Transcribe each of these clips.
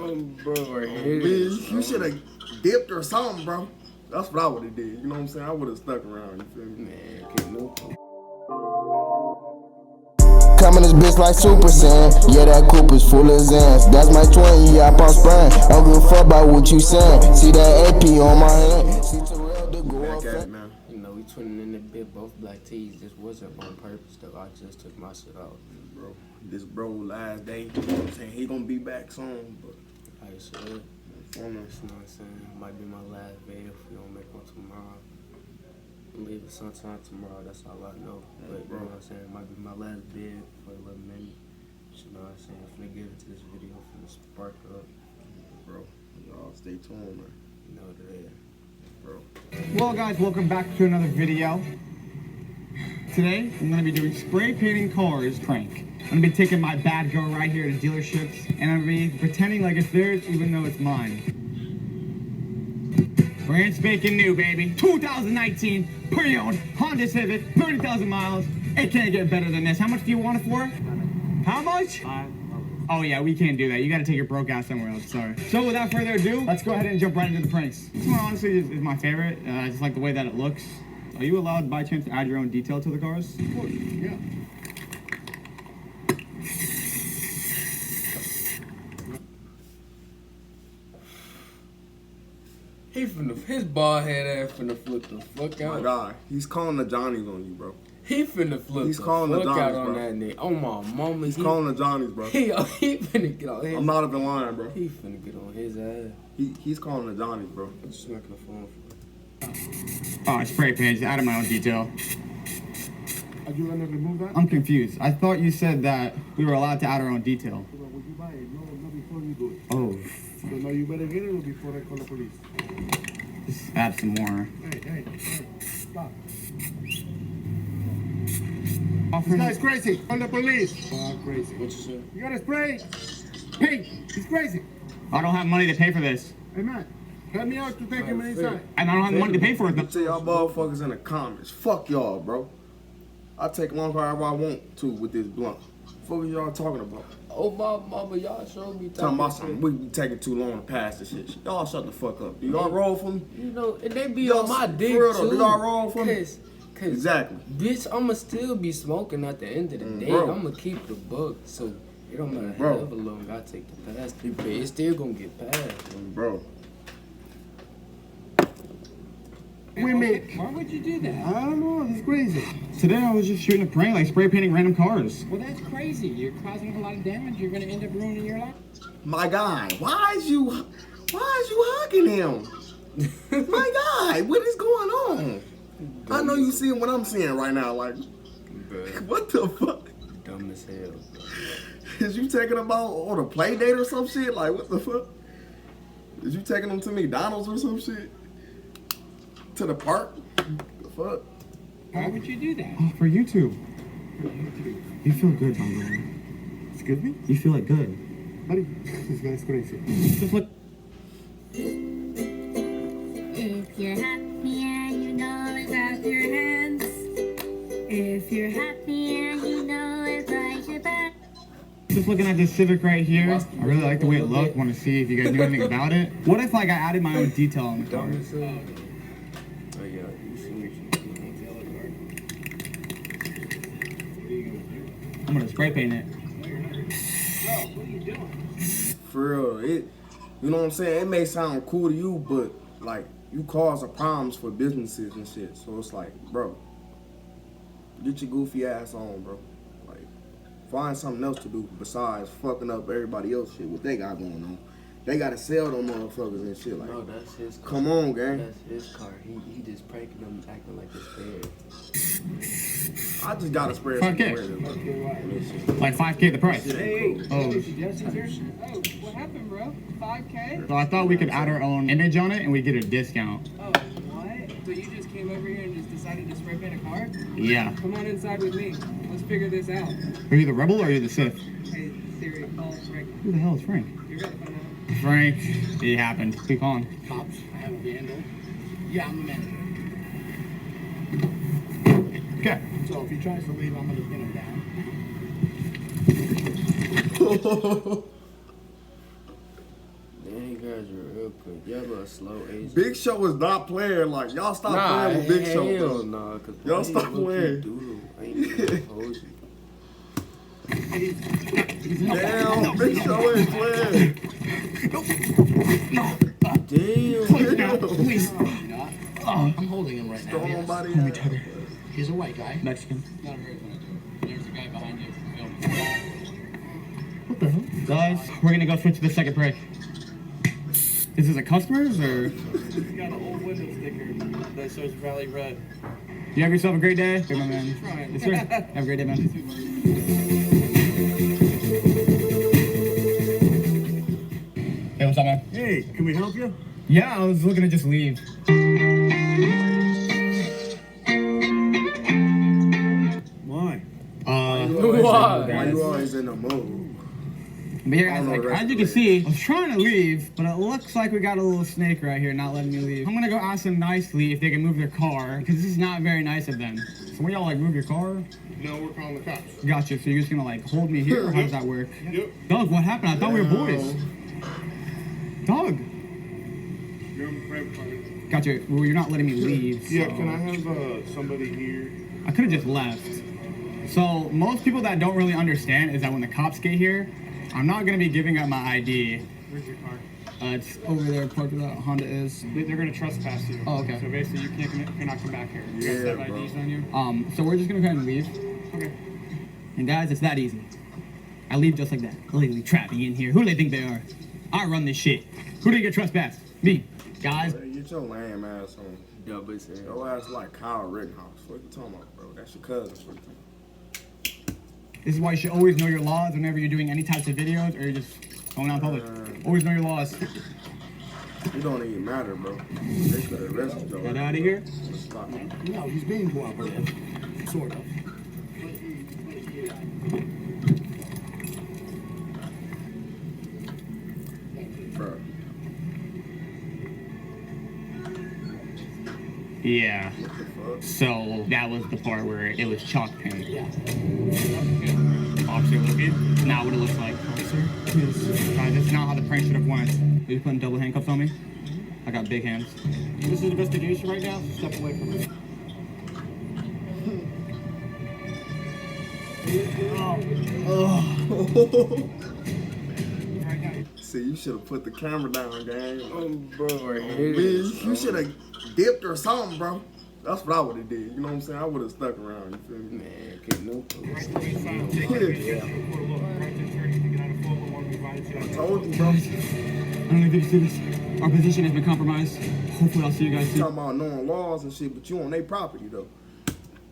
Bro, you should have dipped or something, bro. That's what I would have did. You know what I'm saying? I would have stuck around. You feel me? Man, can't no. Coming this bitch like Super Saiyan. Yeah, that coupe is full of Zans. That's my twin, yeah, I pump spraying. I don't give a fuck about what you saying. See that AP on my hand. See Terrell to go Back up. at it, man. You know, we twinning in the bit, both black tees. This wasn't on purpose, though. I just took my shit out. Bro, this bro last day. You know what I'm saying? He gonna be back soon, but I should. You know what I'm saying? Might be my last video if we don't make one tomorrow. Leave it sometime tomorrow, that's all I know. But you know what I'm saying? Might be my last vid for a little minute. You know what I'm saying? I'm finna get into this video, finna spark up. bro, y'all stay tuned, man. You know that. Bro. Well guys, welcome back to another video. Today, I'm gonna be doing spray painting cars prank. I'm gonna be taking my bad girl right here to dealerships, and I'm gonna be pretending like it's theirs even though it's mine. Brand spanking new, baby. 2019 pre-owned Honda Civic, 30,000 miles. It can't get better than this. How much do you want it for? How much? Oh yeah, we can't do that. You gotta take your broke ass somewhere else, sorry. So without further ado, let's go ahead and jump right into the pranks. This one honestly is my favorite. I just like the way that it looks. Are you allowed by chance to add your own detail to the cars? Of course, yeah. His bald head ass finna flip the fuck out. My God, he's calling the Johnnies on you, bro. He finna flip He's the calling the fuck Johnnies, out on bro. that nigga. Oh my mama. He's calling the Johnnies, bro. He finna get on his I'm not even lying, bro. He finna get on his ass. He's calling the Johnnies, bro. I'm just smacking the phone for Oh, I spray painted. Just added my own detail. Are you gonna remove that? I'm confused. I thought you said that we were allowed to add our own detail. But would you buy it? No, before you do it. Oh, So now you better get it before I call the police. just add some more. Hey, stop. This Offering- guy's crazy. Call the police. Crazy. what you said? You gotta spray. Hey, he's crazy. I don't have money to pay for this. Hey man, help me out to take him inside. And I don't have the money to pay for it. Tell y'all motherfuckers in the comments. Fuck y'all, bro. I take long however I want to with this blunt. Fuck are y'all talking about? Oh my mama, y'all showed me Talking about something. We be taking too long to pass this shit. Y'all shut the fuck up. Do y'all roll for me? You know, and they be Y'all on my for dick real though, too. do y'all roll for me? Cause Exactly. bitch, I'ma still be smoking at the end of the day. bro. I'ma keep the buck, so it don't matter Bro. however long I take to pass. It's still gonna get passed. Bro. We made. Why would you do that? I don't know. He's crazy. Today I was just shooting a prank, like spray painting random cars. Well, that's crazy. You're causing a lot of damage. You're gonna end up ruining your life. My guy, why is you hugging him? My guy, what is going on? I know you seeing what I'm seeing right now. Like, what the fuck? Dumb as hell. Is you taking them out on a play date or some shit? Like, what the fuck? Is you taking them to McDonald's or some shit? To the park? The fuck? Why would you do that? Oh, for YouTube. You feel good, my brother. Excuse me? You feel like good. Buddy, this guy's crazy. Just look. If you're happy and you know it's out your hands. If you're happy and you know it's like your back. Just looking at this Civic right here. I really like the way it looked. Want to see if you guys knew anything about it. What if like I added my own detail on the car? Dumb as hell. Oh yeah, you see what I'm gonna spray paint it. For real, you know what I'm saying? It may sound cool to you, but like you cause a problems for businesses and shit. So it's like, bro, get your goofy ass on, bro. Like, find something else to do besides fucking up everybody else shit. What they got going on? They gotta sell them motherfuckers and shit. Like, No, that's his car. come on, gang. That's his car. He just pranking them, acting like it's fair. I just gotta spray 5K. some Like 5K the price. Hey, Oh. Justin's here. Oh, what happened, bro? 5K? So I thought we could add our own image on it and we get a discount. Oh, what? So you just came over here and just decided to spray paint a car? Yeah. Come on inside with me. Let's figure this out. Are you the rebel or are you the Sith? Hey, Siri, call Frank. Who the hell is Frank? You're gonna find out. Frank, it happened. Keep on. Pops, I have a vandal. Yeah, I'm the manager. Okay. So if he tries to leave, I'm gonna pin him down. here's your real quick. You have a slow age. Big Show is not playing. Like, y'all stop playing with Big Show, bro. Nah, cause Y'all boy, stop he low-key playing. doodle. I ain't even gonna hold you. Damn, Big Show ain't playing. Damn. Please. I'm holding him right now. Throw Yes. nobody Hold me out. tighter. He's a white guy. Mexican. Not very funny. There's a guy behind you. What the hell? Guys, we're gonna go switch to the second break. Is this a customer's or? He's got an old window sticker that shows Valley Red. You have yourself a great day. Good, my man. Trying. Yes, sir. Have a great day, man. Hey, what's up, man? Hey, can we help you? Yeah, I was looking to just leave. Why? Why Why? you always in the mood? But here, I guys, don't know like, the rest as you of can it. see, I was trying to leave, but it looks like we got a little snake right here not letting me leave. I'm gonna go ask them nicely if they can move their car, because this is not very nice of them. So when y'all like move your car? No, we're calling the cops. Gotcha, so you're just gonna like hold me here, or how does that work? Yep. Doug, what happened? I thought we were boys. Doug! You're on the private property. Gotcha, well you're not letting me leave. Yeah, so- can I have somebody here? I could have just left. So most people that don't really understand is that when the cops get here, I'm not gonna be giving up my ID. Where's your car? It's over there, parked where that Honda is. They're gonna trespass you. Oh, okay. So basically, you cannot come back here. You guys Yeah, have bro. IDs on you. So we're just gonna go ahead and leave. Okay. And guys, it's that easy. I leave just like that. Illegally trapping in here. Who do they think they are? I run this shit. Who did get trespassed? Me. Guys, Hey, get your lame ass on. Double saying. Your ass like Kyle Rittenhouse. What you talking about, bro? That's your cousin. What you talking about? this is why you should always know your laws whenever you're doing any types of videos or you're just going out in public. Always know your laws. You don't even matter, bro. They could have arrested your Get ass. out of here. Stop. No, he's being cooperative. Sort of. Bro. Yeah. Fuck. So that was the part where it was chalk pen. Yeah. Officer looking. Not what it looks like. Officer, please. Guys, that's not how the prank should have went. Are you putting double handcuffs on me? I got big hands. This is investigation right now. So step away from it. See, you should have put the camera down, gang. Bro, right Man, here. you should have dipped or something, bro. That's what I would have did. You know what I'm saying? I would have stuck around. You feel me? Man, can't no police. I told you, bro. I don't know if you can see this. Our position has been compromised. Hopefully I'll see you guys soon. Talking about knowing laws and shit, but you on their property though.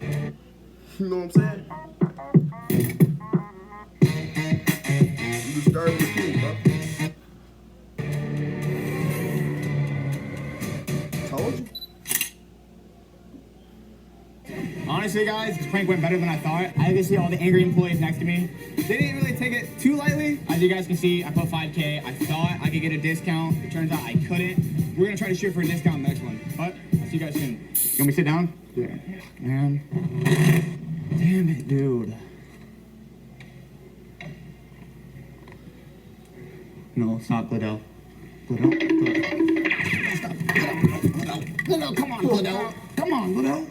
You know what I'm saying? You disturbing the peace, bro. Told you. Honestly, guys, this prank went better than I thought. I can see all the angry employees next to me. They didn't really take it too lightly. As you guys can see, I put 5K. I thought I could get a discount. It turns out I couldn't. We're gonna try to shoot for a discount in the next one. But I'll see you guys soon. You want me to sit down? Yeah. Man. Damn it, dude. No, stop, Liddell. Liddell. Stop. Liddell, come on, Liddell. Come on, Liddell.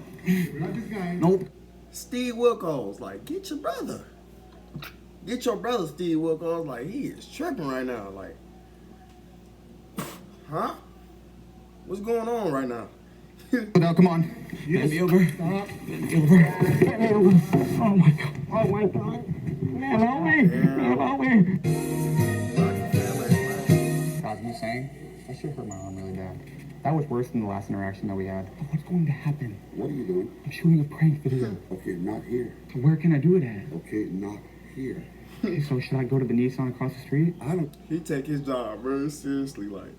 Nope. Steve Wilkos, like, get your brother. Get your brother, Steve Wilkos. Like, he is tripping right now. Like, huh? What's going on right now? Liddell, come on. Get me over. Get me over. Get me over. Oh my god. Oh my god. Man, help me. Man, help me. Guys, you saying? I should hurt my arm really bad. That was worse than the last interaction that we had. But what's going to happen? What are you doing? I'm shooting a prank video. Okay, not here. So where can I do it at? Okay, not here. Okay, so should I go to the Nissan across the street? I don't. He take his job very seriously, like,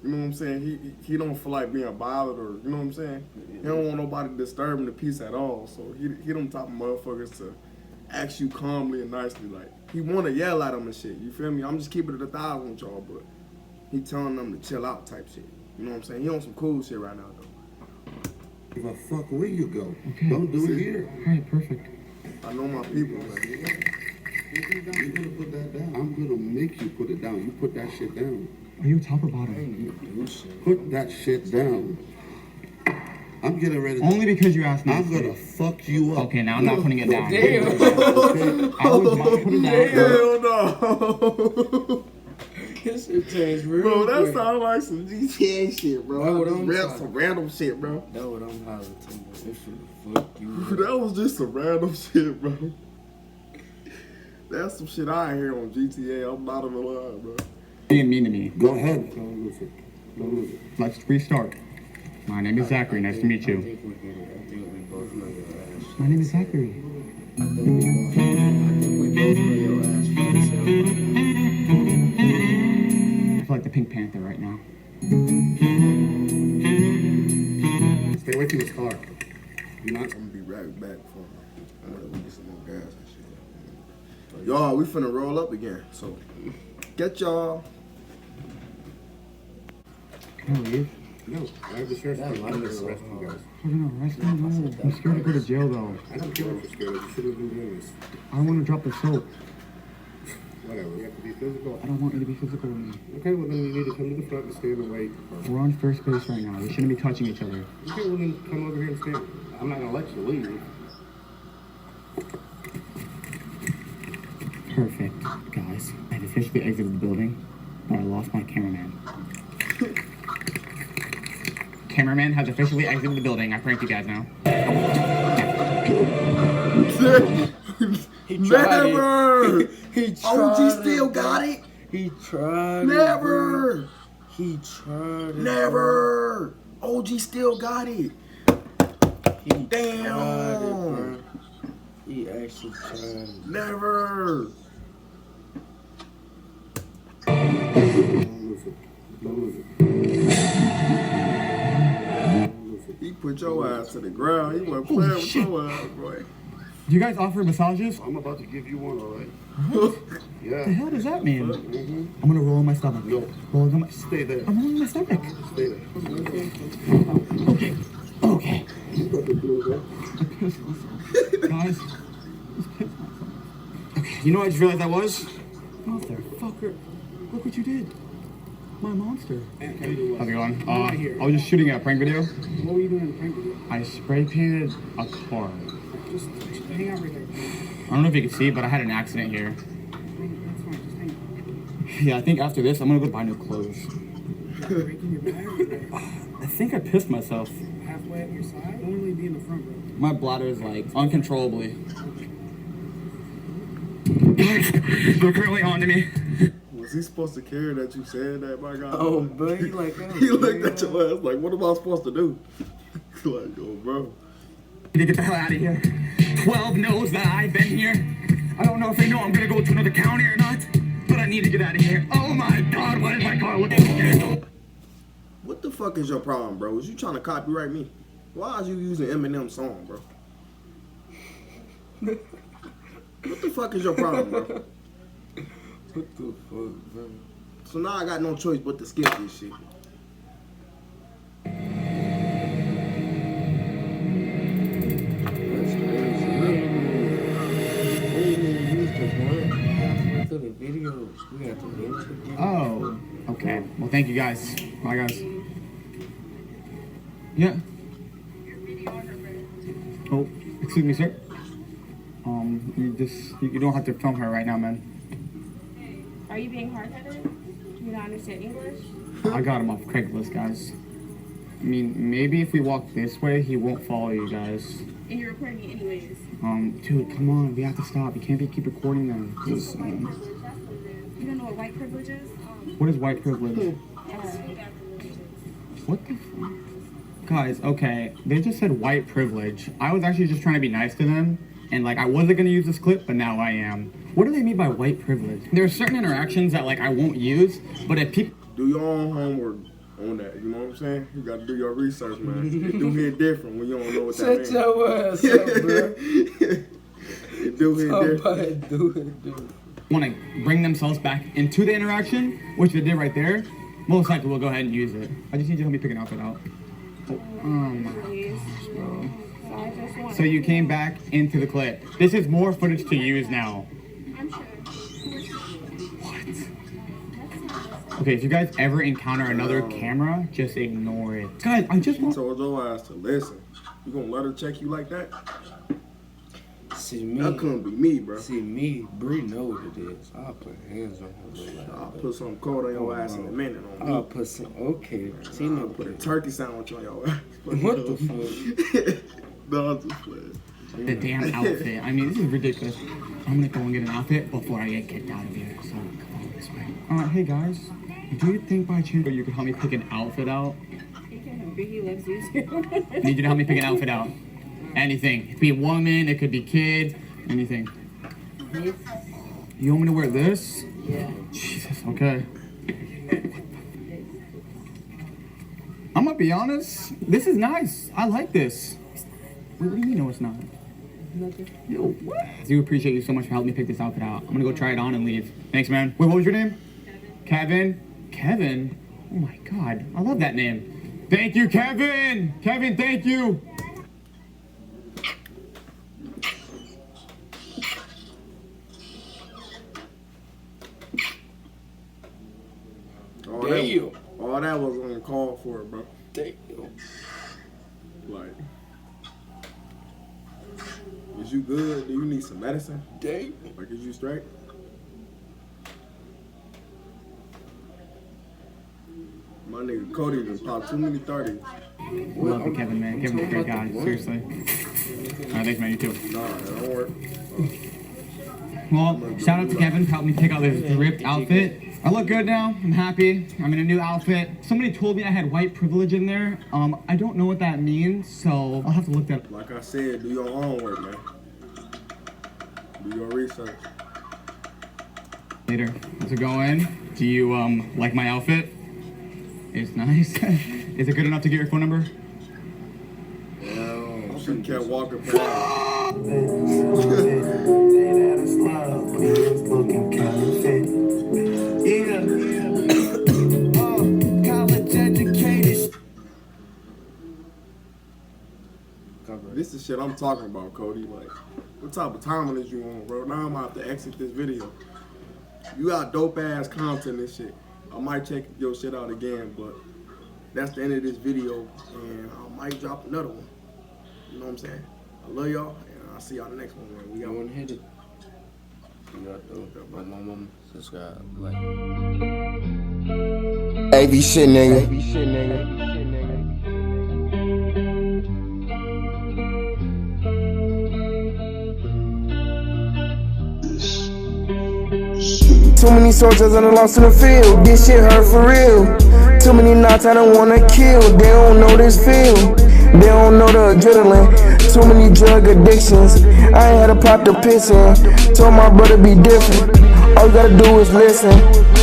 you know what I'm saying? He don't feel like being bothered or, you know what I'm saying? He don't want nobody disturbing the peace at all. So he them type of motherfuckers to ask you calmly and nicely, like, he want to yell at him and shit, you feel me? I'm just keeping it 1,000 with y'all, but he telling them to chill out type shit. You know what I'm saying? He on some cool shit right now, though. Give a fuck where you go. Okay. Don't do it here. Alright, perfect. I know my people, like, You're gonna put that down. I'm gonna make you put it down. You put that shit down. Are you top or bottom? Put that shit down. I'm getting ready to... Only because you asked me. I'm gonna fuck you up. Okay, now I'm not putting it down. Damn. I was about to put it down. Hell no. This shit changed real Bro, that quick. sounds like some GTA shit, bro. That's what I'm Some random shit, bro. That's what I'm hollering to. This shit fuck you. That was just some random shit, bro. That's some shit I ain't hear on GTA. I'm not even lying, bro. Being mean to me. Go ahead. Don't lose it. Don't lose it. Let's restart. My name is Zachary. Nice to meet I you. think we get it. I think we both know your ass. My name is Zachary. I think we both know your ass for the same. I feel like the Pink Panther right now. Stay away from this car. You're not... I'm gonna be right back for I'm gonna get some more gas and shit. Y'all, we finna roll up again. So, get y'all. Can I leave? No, I have the sheriff's That department light to is arrest so you guys. We're gonna arrest me? No. I'm scared to go to jail though. I don't care if you're scared. You shouldn't be doing this. I don't want to drop the soap. Whatever. You have to be physical. I don't want you to be physical with me. Okay, well then you need to come to the front and stand away. We're on first base right now. We shouldn't be touching each other. Okay, well then come over here and stand. I'm not gonna let you leave. Perfect, guys. I had officially exited the building, but I lost my cameraman. Cameraman has officially exited the building. I pranked you guys now. Never. He tried OG it, still bro. got it. He tried it, Never. bro. He tried it. Never. OG still got it. He Damn. tried it, bro. He actually tried it. Never. Don't lose it. Don't lose it. He put your ass to the ground. He wasn't playing with your ass, boy. Do you guys offer massages? I'm about to give you one, all right? What Yeah. the hell does that mean? Mm-hmm. I'm gonna roll on my stomach. No. Roll on my... Stay there. I'm rolling on my stomach. Stay there. Okay. Okay. Guys. Okay, you know what I just realized I was? Motherfucker. Look what you did. My monster. How's it going? I was just shooting a prank video. What were you doing in the prank video? I spray painted a car. Just hang out right there. I don't know if you can see, but I had an accident here. That's fine, just hang out. Yeah, I think after this, I'm gonna go buy new clothes. Breaking your back, I think I pissed myself. halfway up your side. Don't really be in the front, bro. My bladder is like uncontrollably. They're currently on to me. Was he supposed to care that you said that, my God? Oh, bro, he like, oh, He looked at your ass like, what am I supposed to do? Like, oh, bro. Need to get the hell out of here. 12 knows that I've been here. I don't know if they know I'm gonna go to another county or not, but I need to get out of here. Oh my God, why is my car looking so? What the fuck is your problem, bro? Is you trying to copyright me? Why is you using Eminem's song, bro? What the fuck is your problem, bro? What the fuck, bro? So now I got no choice but to skip this shit. That's crazy. To the videos, we got the intro. Oh, okay. Well, thank you guys. Bye, guys. Yeah. Oh, excuse me, sir. You don't have to film her right now, man. Are you being hard-headed? Do you not understand English? I got him off Craigslist, guys. I mean, maybe if we walk this way, he won't follow you guys. And you're recording me anyways. Dude, come on, we have to stop. You can't keep recording them. Just, White privilege, that's what it is. You don't know what white privilege is? what is white privilege? What the fuck? Guys, okay, they just said white privilege. I was actually just trying to be nice to them, and like I wasn't gonna use this clip, but now I am. What do they mean by white privilege? There are certain interactions that like I won't use, but if people Do your own homework on that, you know what I'm saying? You gotta do your research, man. It do hit different when you don't know what that means. Shut your ass up, bro. It do hit different. Somebody do it, dude. want to bring themselves back into the interaction, which they did right there, most likely we'll go ahead and use it. I just need you to help me pick an outfit out. Oh my gosh, bro. So you came back into the clip. This is more footage to use now. I'm sure. Okay, if you guys ever encounter another camera, just ignore it. Guys, I just She want... told your ass to listen. You gonna let her check you like that? See me. That couldn't be me, bro. See me. Bree know what it is. I'll put hands on her. Like, I'll put something cold on your ass in a minute on me. I'll put some. Okay. See I'll no. put a turkey sandwich on your ass. What the fuck? No, I'm just playing. The damn outfit. I mean, this is ridiculous. I'm gonna go and get an outfit before I get kicked out of here. So, come on this way. Hey guys. Do you think by chance you could help me pick an outfit out? He can be, he loves you too. I need you to help me pick an outfit out. Anything. It could be a woman, it could be kids, anything. You want me to wear this? Yeah. Jesus, okay. I'm gonna be honest, this is nice. I like this. What do you mean no it's not? Yo, what? I do appreciate you so much for helping me pick this outfit out. I'm gonna go try it on and leave. Thanks, man. Wait, what was your name? Kevin. Kevin? Oh my god, I love that name. Thank you, Kevin! Kevin, thank you! All that was uncalled for, bro. Damn. Like, is you good? Do you need some medicine? Damn. Like, is you straight? My nigga Cody done popped too many 30s. Love you, Kevin, man. Kevin's a great guy, seriously. Thanks, man, you too. Nah, that don't work. Well, shout out to Kevin for helping me pick out this ripped outfit. I look good now. I'm happy. I'm in a new outfit. Somebody told me I had white privilege in there. I don't know what that means, so I'll have to look that up. Like I said, do your homework, man. Do your research. Later. How's it going? Do you, like my outfit? It's nice. Is it good enough to get your phone number? Yeah, she kept walking past. This is shit I'm talking about, Cody. Like, what type of timing is you on, bro? Now I'm about to exit this video. You got dope ass content and shit. I might check your shit out again, but that's the end of this video, and I might drop another one. You know what I'm saying? I love y'all, and I'll see y'all in the next one, man. We You got wanna hit it? You got to. Like my mom, subscribe. Like. AV shit, nigga. Too many soldiers and lost in the field. This shit hurt for real. Too many knots I don't wanna kill. They don't know this feel. They don't know the adrenaline. Too many drug addictions. I ain't had to pop the piss in. Told my brother be different. All you gotta do is listen.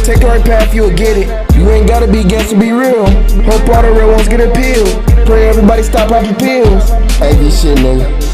Take the right path, you'll get it. You ain't gotta be against to be real. Hope all the real ones get appealed. Pray everybody stop popping pills. AV shit, nigga.